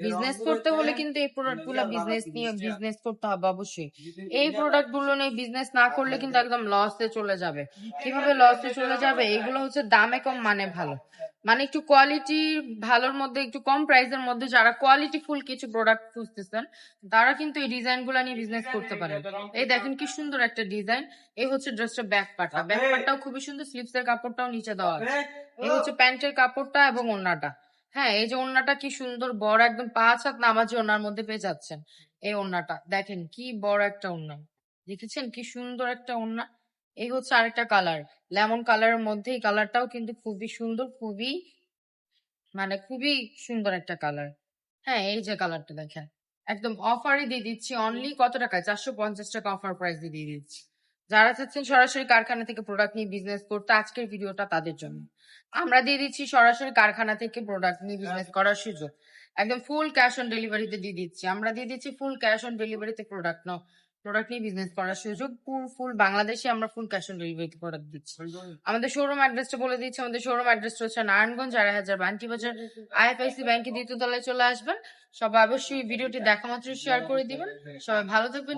Business করতে হলে কিন্তু এই প্রোডাক্ট গুলো বিজনেস নিয়ে বিজনেস করতে হবে অবশ্যই। এই প্রোডাক্ট গুলো নিয়ে বিজনেস না করলে কিন্তু একদম লসে চলে যাবে। কিভাবে লসে চলে যাবে? এগুলো হচ্ছে দামে কম মানে ভালো, মানে একটু কোয়ালিটি ভালোর মধ্যে, একটু কম প্রাইসের মধ্যে যারা কোয়ালিটি ফুল কিছু প্রোডাক্ট খুঁজতেছেন তারা কিন্তু এই ডিজাইন গুলা নিয়ে বিজনেস করতে পারেন। এই দেখেন কি সুন্দর একটা ডিজাইন। এই হচ্ছে ড্রেসটা ব্যাক পার্টটা, ব্যাক পার্টটাও খুবই সুন্দর, স্লিভস এর কাপড়টাও নিচে দেওয়া আছে। এই হচ্ছে প্যান্টের কাপড়টা এবং ওড়নাটা। হ্যাঁ, এই যে ওড়নাটা কি সুন্দর বড়, একদম 5 হাত নামাজি ওড়নার মধ্যে পেয়ে যাচ্ছেন। এই ওড়নাটা দেখেন কি বড় একটা ওড়না, দেখেছেন কি সুন্দর একটা ওড়না। এই হচ্ছে আরেকটা কালার, লেমন কালারের মধ্যে। এই কালারটাও কিন্তু খুবই সুন্দর, খুবই মানে খুবই সুন্দর একটা কালার। হ্যাঁ, এই যে কালারটা দেখেন, একদম অফারে দিয়ে দিচ্ছি। অনলি কত টাকায়? 450 টাকা অফার প্রাইস দিয়ে দিচ্ছি। যারা চাচ্ছেন সরাসরি কারখানা থেকে প্রোডাক্ট নিয়ে বিজনেস করতে, আজকের ভিডিওটা তাদের জন্য। আমরা দিয়ে দিচ্ছি সরাসরি কারখানা থেকে প্রোডাক্ট নিয়ে বিজনেস করার সুযোগ। একদম ফুল ক্যাশ অন ডেলিভারিতে দিয়ে দিচ্ছি। আমরা দিয়ে দিচ্ছি ফুল ক্যাশ অন ডেলিভারিতে প্রোডাক্ট নিয়ে বিজনেস করার সুযোগ। ফুল বাংলাদেশে আমরা ফুল ক্যাশ অন ডেলিভারিতে প্রোডাক্ট দিচ্ছি। আমাদের শোরুম অ্যাড্রেসটা বলে দিচ্ছি। আমাদের শোরুম অ্যাড্রেসটা হচ্ছে নারায়ণগঞ্জ 4000 বান্টি বাজার, আইএফআইসি ব্যাংকের দ্বিতীয় তলায় চলে আসবেন। সবাই অবশ্যই ভিডিওটি দেখা মাত্র শেয়ার করে দিবেন। সবাই ভালো থাকবেন।